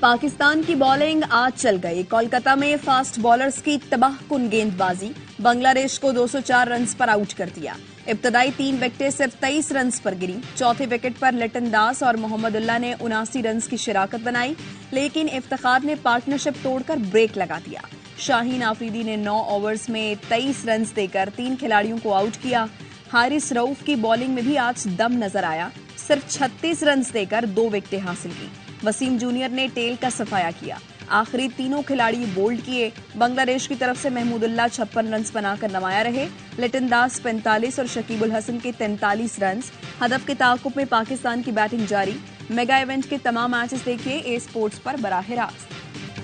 पाकिस्तान की बॉलिंग आज चल गई। कोलकाता में फास्ट बॉलर्स की तबाहकुन गेंदबाजी, बांग्लादेश को 204 रन पर आउट कर दिया। इब्तदाई 3 विकेटें सिर्फ 23 रन पर गिरी। चौथे विकेट पर लिटन दास और मोहम्मदुल्लाह ने 79 रन की शिराकत बनाई, लेकिन इफ्तिखार ने पार्टनरशिप तोड़कर ब्रेक लगा दिया। शाहीन आफरीदी ने 9 ओवर्स में 23 रन देकर 3 खिलाड़ियों को आउट किया। हारिस रऊफ की बॉलिंग में भी आज दम नजर आया, सिर्फ 36 रन देकर 2 विकेटें हासिल की। वसीम जूनियर ने टेल का सफाया किया। आखिरी तीनों खिलाड़ी बोल्ड किए। बांग्लादेश की तरफ से महमूदुल्लाह 56 रन बनाकर नमाया रहे। लिटन दास 45 और शकीबुल हसन के 43 रन। हदफ के ताक़ुब में पाकिस्तान की बैटिंग जारी। मेगा इवेंट के तमाम मैचेस देखिए ए स्पोर्ट्स पर बराह रास्त।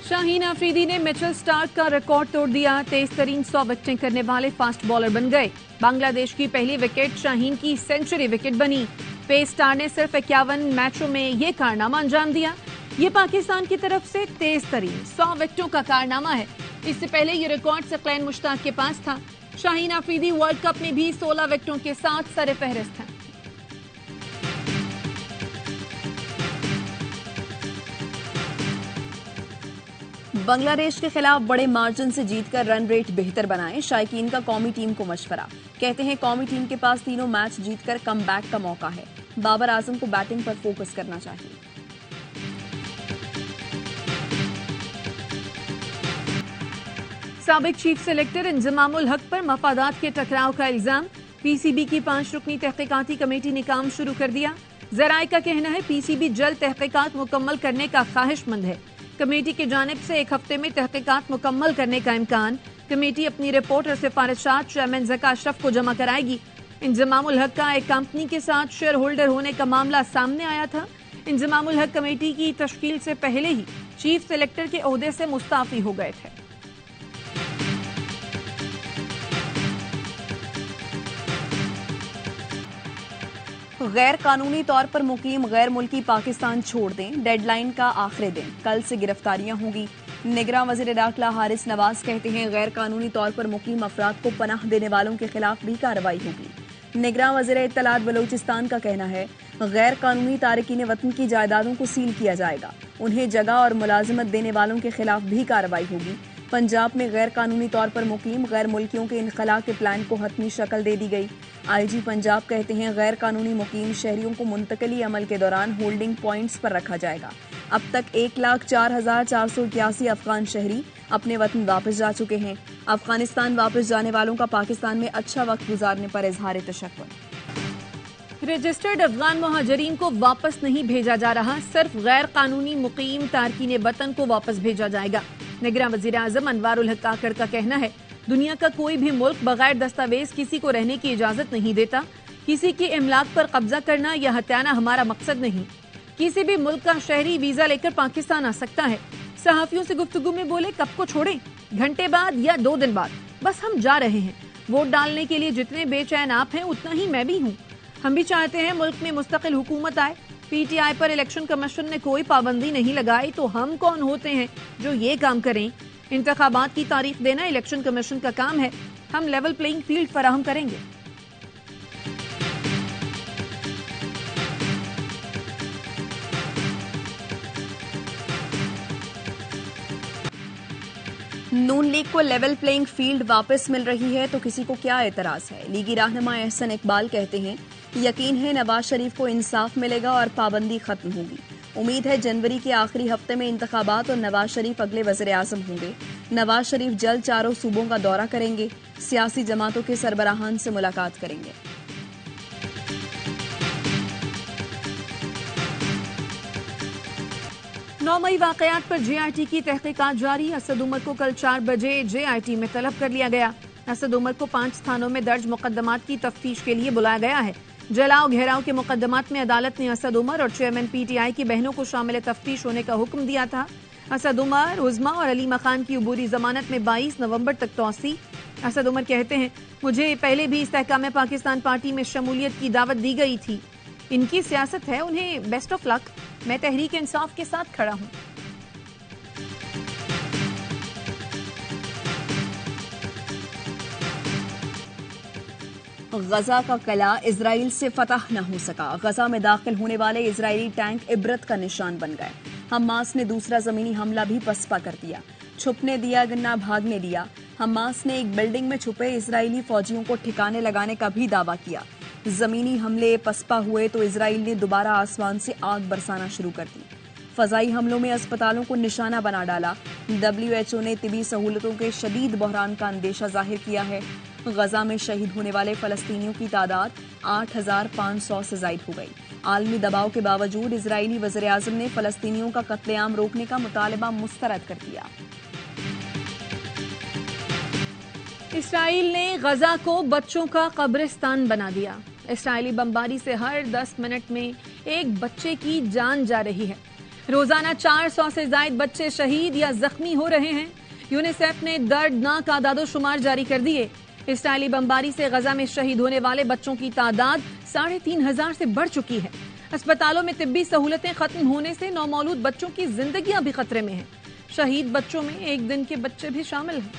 शाहीन आफरीदी ने मिचेल स्टार्क का रिकॉर्ड तोड़ दिया। तेज तरीन 100 विकेटें करने वाले फास्ट बॉलर बन गए। बांग्लादेश की पहली विकेट शाहीन की सेंचुरी विकेट बनी। पेस स्टार ने सिर्फ 51 मैचों में ये कारनामा अंजाम दिया। ये पाकिस्तान की तरफ से तेज तरीन 100 विकेटों का कारनामा है। इससे पहले ये रिकॉर्ड सकलैन मुश्ताक के पास था। शाहीन आफरीदी वर्ल्ड कप में भी 16 विकेटों के साथ सरफहरिस्त हैं। बांग्लादेश के खिलाफ बड़े मार्जिन से जीतकर रन रेट बेहतर बनाएं, शायकीन का कौमी टीम को मशवरा। कहते हैं कौमी टीम के पास तीनों मैच जीतकर कमबैक का मौका है। बाबर आजम को बैटिंग पर फोकस करना चाहिए। साबिक चीफ सेलेक्टर इंजमामुल हक पर मफादात के टकराव का इल्जाम। पीसीबी की 5 रुकनी तहकीकाती कमेटी ने काम शुरू कर दिया। जराए का कहना है पीसीबी जल्द तहकीकात मुकम्मल करने का ख्वाहिशमंद है। कमेटी की जानिब से 1 हफ्ते में तहकीकात मुकम्मल करने का इम्कान। कमेटी अपनी रिपोर्ट और सिफारिशात चेयरमैन ज़का अशरफ को जमा कराएगी। इंजमामुल हक का एक कंपनी के साथ शेयर होल्डर होने का मामला सामने आया था। इंजमामुल हक कमेटी की तश्कील से पहले ही चीफ सेलेक्टर के ओहदे से मुस्ताफी हो गए थे। गैर कानूनी तौर पर मुकीम गैर मुल्की पाकिस्तान छोड़ दें, डेडलाइन का आखिरी दिन। कल से गिरफ्तारियां होंगी। निगरान वज़ीर दाखिला हारिस नवाज कहते हैं गैर कानूनी तौर पर मुकीम अफराद को पनाह देने वालों के खिलाफ भी कार्रवाई होगी। निगरान वज़ीर इत्तलात बलूचिस्तान का कहना है गैर कानूनी तारकीन वतन की जायदादों को सील किया जाएगा। उन्हें जगह और मुलाजमत देने वालों के खिलाफ भी कार्रवाई होगी। पंजाब में गैर कानूनी तौर पर मुकीम गैर मुल्कियों के इनखला के प्लान को हतमी शक्ल दे दी गई। आईजी पंजाब कहते हैं गैर कानूनी मुकीम शहरियों को मुंतकली अमल के दौरान होल्डिंग पॉइंट्स पर रखा जाएगा। अब तक 1,04,481 अफगान शहरी अपने वतन वापस जा चुके हैं। अफगानिस्तान वापस जाने वालों का पाकिस्तान में अच्छा वक्त गुजारने पर इजहार तशक्कुर। रजिस्टर्ड अफगान मुहाजिरीन को वापस नहीं भेजा जा रहा, सिर्फ गैर कानूनी मुकीम तारकीन वतन को वापस भेजा जाएगा। निगरान वज़ीर आज़म अनवारुल हक काकड़ का कहना है दुनिया का कोई भी मुल्क बगैर दस्तावेज किसी को रहने की इजाजत नहीं देता। किसी की इमलाक पर कब्जा करना या हत्याना हमारा मकसद नहीं। किसी भी मुल्क का शहरी वीजा लेकर पाकिस्तान आ सकता है। सहाफियों से गुफ्तगू में बोले कब को छोड़ें, घंटे बाद या 2 दिन बाद, बस हम जा रहे हैं। वोट डालने के लिए जितने बेचैन आप हैं उतना ही मैं भी हूँ। हम भी चाहते हैं मुल्क में मुस्तकिल हुकूमत आए। पीटीआई पर इलेक्शन कमीशन ने कोई पाबंदी नहीं लगाई तो हम कौन होते हैं जो ये काम करें। इंतखाबात की तारीख देना इलेक्शन कमीशन का काम है। हम लेवल प्लेइंग फील्ड फराहम करेंगे। नून लीग को लेवल प्लेइंग फील्ड वापस मिल रही है तो किसी को क्या एतराज है। लीगी रहनुमा एहसन इकबाल कहते हैं यकीन है नवाज शरीफ को इंसाफ मिलेगा और पाबंदी खत्म होगी। उम्मीद है जनवरी के आखिरी हफ्ते में इंतखाबात और नवाज शरीफ अगले वज़ीर आज़म होंगे। नवाज शरीफ जल्द चारों सूबों का दौरा करेंगे। सियासी जमातों के सरबराहान से मुलाकात करेंगे। 9 मई वाकयात पर जेआईटी की तहकीकात जारी। असद उमर को कल 4 बजे जेआईटी में तलब कर लिया गया। असद उमर को 5 थानों में दर्ज मुकदमात की तफ्तीश के लिए बुलाया गया है। जलाओ घेराव के मुकदमात में अदालत ने असद उमर और चेयरमैन पीटीआई की बहनों को शामिल तफ्तीश होने का हुक्म दिया था। असद उमर, उज़मा और अलीमा खान की अबूरी जमानत में 22 नवंबर तक तौसी। असद उमर कहते हैं मुझे पहले भी इस्तेहकाम पाकिस्तान पार्टी में शमूलियत की दावत दी गई थी। इनकी सियासत है, उन्हें बेस्ट ऑफ लक। मैं तहरीक इंसाफ के साथ खड़ा हूं। गजा का किला इजराइल से फतह न हो सका। गजा में दाखिल होने वाले इजरायली टैंक इबरत का निशान बन गए। हमास ने दूसरा जमीनी हमला भी पसपा कर दिया। छुपने दिया न भागने दिया। हमास ने एक बिल्डिंग में छुपे इजरायली फौजियों को ठिकाने लगाने का भी दावा किया। जमीनी हमले पसपा हुए तो इजराइल ने दोबारा आसमान से आग बरसाना शुरू कर दी। फजाई हमलों में अस्पतालों को निशाना बना डाला। WHO ने तिबी सहूलतों के शदीद बहरान का अंदेशा जाहिर किया है। गजा में शहीद होने वाले फलस्तीनियों की तादाद 8,500 से जायद हो गई। आलमी दबाव के बावजूद इजरायली वज़ीर-ए-आज़म ने फलस्तीनियों का कत्लेआम रोकने का मुतालबा मुस्तरद कर दिया। इसराइल ने गजा को बच्चों का कब्रिस्तान बना दिया। इसराइली बमबारी से हर 10 मिनट में एक बच्चे की जान जा रही है। रोजाना 400 से ज्यादा बच्चे शहीद या जख्मी हो रहे हैं। यूनिसेफ ने दर्दनाक आदादोशुमार जारी कर दिए। इसराइली बमबारी से गजा में शहीद होने वाले बच्चों की तादाद 3,500 से बढ़ चुकी है। अस्पतालों में तिब्बी सहूलतें खत्म होने से नौमौलूद बच्चों की जिंदगियां भी खतरे में हैं। शहीद बच्चों में 1 दिन के बच्चे भी शामिल हैं।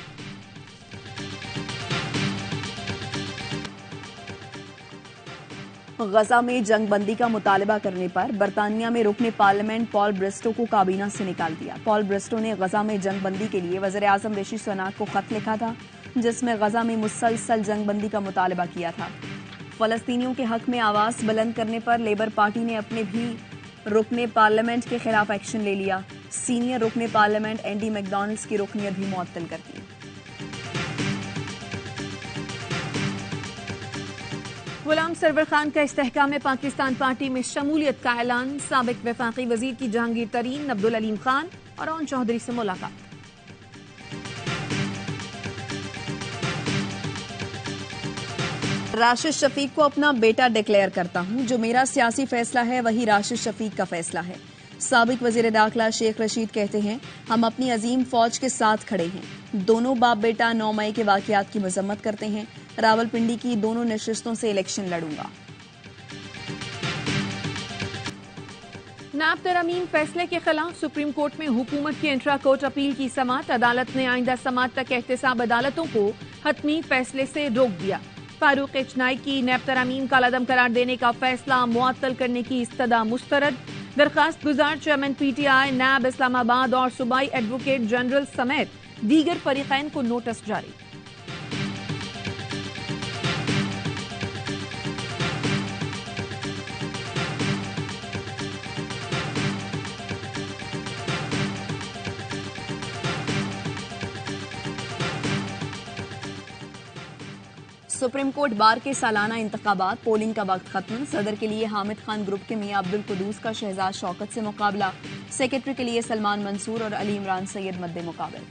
गजा में जंगबंदी का मुतालबा करने पर बरतानिया में रुकने पार्लियामेंट पॉल ब्रिस्टो को काबीना से निकाल दिया। पॉल ब्रिस्टो ने गजा में जंगबंदी के लिए वज़ीर-ए-आज़म रिशी सुनाक को खत लिखा था, जिसमें गजा में मुसलसल जंगबंदी का मुतालबा किया था। फलस्तीनियों के हक में आवाज बुलंद करने पर लेबर पार्टी ने अपने भी रुकने पार्लियामेंट के खिलाफ एक्शन ले लिया। सीनियर रुकने पार्लियामेंट एंडी मैकडॉनल्ड्स की रुकनियत भी मुअत्तल कर दी। गुलाम सरवर खान का इस्तेहकाम पाकिस्तान पार्टी में शमूलियत का ऐलान। साबिक वफाकी वजीर की जहांगीर तरीन, अब्दुल अलीम खान और ओन चौधरी से मुलाकात। राशिद शफीक को अपना बेटा डिक्लेयर करता हूं। जो मेरा सियासी फैसला है वही राशिद शफीक का फैसला है। साबिक वजीर दाखिला शेख रशीद कहते हैं, हम अपनी अजीम फौज के साथ खड़े हैं। दोनों बाप बेटा 9 मई के वाकयात की मजम्मत करते हैं। रावलपिंडी की दोनों नशिस्तों से इलेक्शन लड़ूंगा। नाब तरमीम फैसले के खिलाफ सुप्रीम कोर्ट में हुकूमत की इंट्रा कोर्ट अपील की समाअत। अदालत ने आइंदा समाअत तक एहतसाब अदालतों को हतमी फैसले से रोक दिया। फारूक इचनाई की नैब तरमीम का लदम करार देने का फैसला मुअत्तल करने की इस्तदा मुस्तरद। दरखास्त गुजार चेयरमैन PTI, नैब इस्लामाबाद और सूबाई एडवोकेट जनरल समेत दीगर फरीकैन को नोटिस जारी। सुप्रीम कोर्ट बार के सालाना इंतखाबात, पोलिंग का वक्त खत्म। सदर के लिए हामिद खान ग्रुप के मियां अब्दुल कुदूस का शहजाद शौकत से मुकाबला। सेक्रेटरी के लिए सलमान मंसूर और अली इमरान सैयद मद्दे मुकाबल।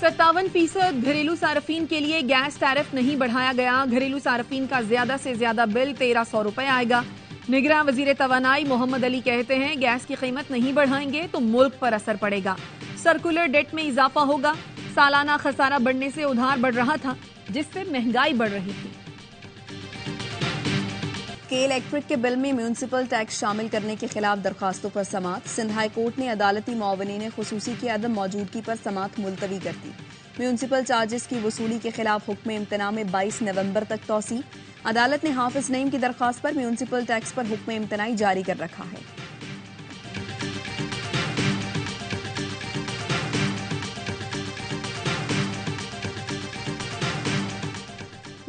57% घरेलू सार्फिन के लिए गैस टैरिफ नहीं बढ़ाया गया। घरेलू सार्फिन का ज्यादा से ज्यादा बिल 1,300 रुपए आएगा। निगरान वजीर तवानाई मोहम्मद अली कहते हैं, गैस की कीमत नहीं बढ़ाएंगे तो मुल्क पर असर पड़ेगा। सर्कुलर डेट में इजाफा होगा। सालाना खसारा बढ़ने से उधार बढ़ रहा था, जिससे महंगाई बढ़ रही थी। के इलेक्ट्रिक के बिल में म्यूनिसिपल टैक्स शामिल करने के खिलाफ दरखास्तों पर समाअत। सिंध हाई कोर्ट ने अदालती मुआवनीन खुसूसी की अदम मौजूदगी पर समाअत मुलतवी कर दी। म्यूनिसिपल चार्जेस की वसूली के खिलाफ हुक्म इम्तना में 22 नवंबर तक तौसी। अदालत ने हाफिज नईम की दरखास्त पर म्यूनिसिपल टैक्स पर हुक्म इम्तनाई जारी कर रखा है।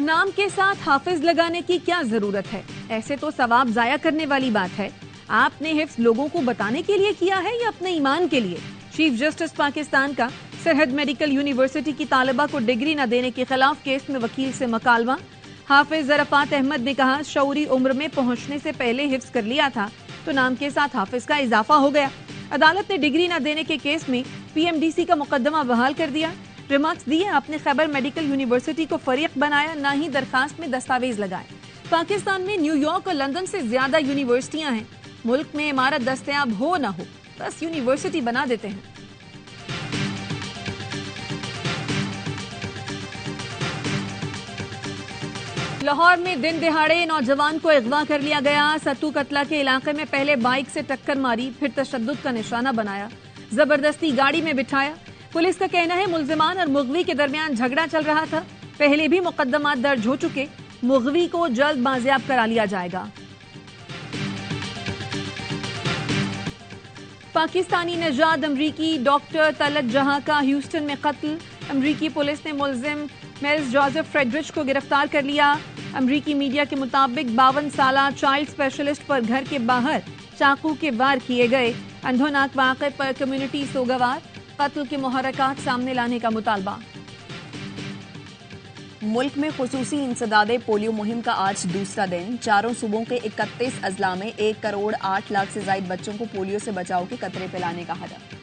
नाम के साथ हाफिज लगाने की क्या जरूरत है? ऐसे तो सवाब जाया करने वाली बात है। आपने हिफ्ज लोगों को बताने के लिए किया है या अपने ईमान के लिए? चीफ जस्टिस पाकिस्तान का सरहद मेडिकल यूनिवर्सिटी की तालिबा को डिग्री न देने के खिलाफ केस में वकील से मुकालमा। हाफिज ज़रफ़ात अहमद ने कहा, शऊरी उम्र में पहुंचने से पहले हिफ्ज कर लिया था तो नाम के साथ हाफिज का इजाफा हो गया। अदालत ने डिग्री न देने के केस में PMDC का मुकदमा बहाल कर दिया। रिमार्क्स दिए, आपने खैबर मेडिकल यूनिवर्सिटी को फरीक बनाया, ना ही दरखास्त में दस्तावेज लगाए। पाकिस्तान में न्यूयॉर्क और लंदन से ज्यादा यूनिवर्सिटियां हैं। मुल्क में इमारत दस्तयाब हो ना हो, बस यूनिवर्सिटी बना देते हैं। लाहौर में दिन दिहाड़े नौजवान को अगवा कर लिया गया। सत्तू कतला के इलाके में पहले बाइक से टक्कर मारी, फिर तशद्दुद का निशाना बनाया, जबरदस्ती गाड़ी में बिठाया। पुलिस का कहना है, मुल्जिमान और मुगवी के दरमियान झगड़ा चल रहा था। पहले भी मुकदमात दर्ज हो चुके। मुगवी को जल्द बाजियाब करा लिया जाएगा। पाकिस्तानी नजाद अमरीकी डॉक्टर तलत जहां का ह्यूस्टन में कत्ल। अमरीकी पुलिस ने मुलजिम मेल्स जोसेफ फ्रेडरिच को गिरफ्तार कर लिया। अमरीकी मीडिया के मुताबिक 52 साला चाइल्ड स्पेशलिस्ट पर घर के बाहर चाकू के वार किए गए। अंधोनाक वाक़े पर कम्युनिटी सोगवार, कत्ल के मुहर्रकात सामने लाने का मुतालबा। मुल्क में खुसूसी इंसदादे पोलियो मुहिम का आज दूसरा दिन। चारों सूबों के 31 अजला में 1 करोड़ 8 लाख से ज्यादा बच्चों को पोलियो से बचाव के कतरे पिलाने का हदफ।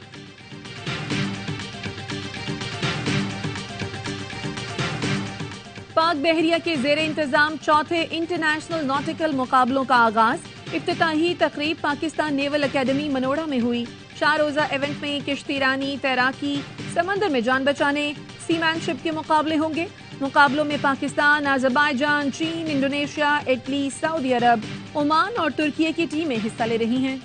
पाक बहरिया के जेर इंतजाम चौथे इंटरनेशनल नॉटिकल मुकाबलों का आगाज। इफ्तिताही तकरीब पाकिस्तान नेवल अकेडमी मनोड़ा में हुई। 4 रोजा इवेंट में किश्तीरानी, तैराकी, समंदर में जान बचाने, सीमैनशिप के मुकाबले होंगे। मुकाबलों में पाकिस्तान, अजरबैजान, चीन, इंडोनेशिया, इटली, सऊदी अरब, ओमान और तुर्की की टीमें हिस्सा ले रही हैं।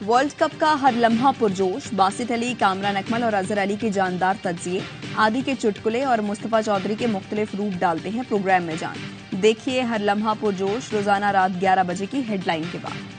वर्ल्ड कप का हर लम्हा पुरजोश। बासित अली, कामरान अकमल और अजहर अली के जानदार तज्जिए, आदि के चुटकुले और मुस्तफा चौधरी के मुख्तलिफ रूप डालते हैं प्रोग्राम में जान। देखिए हर लम्हा पुरजोश रोजाना रात 11 बजे की हेडलाइन के बाद।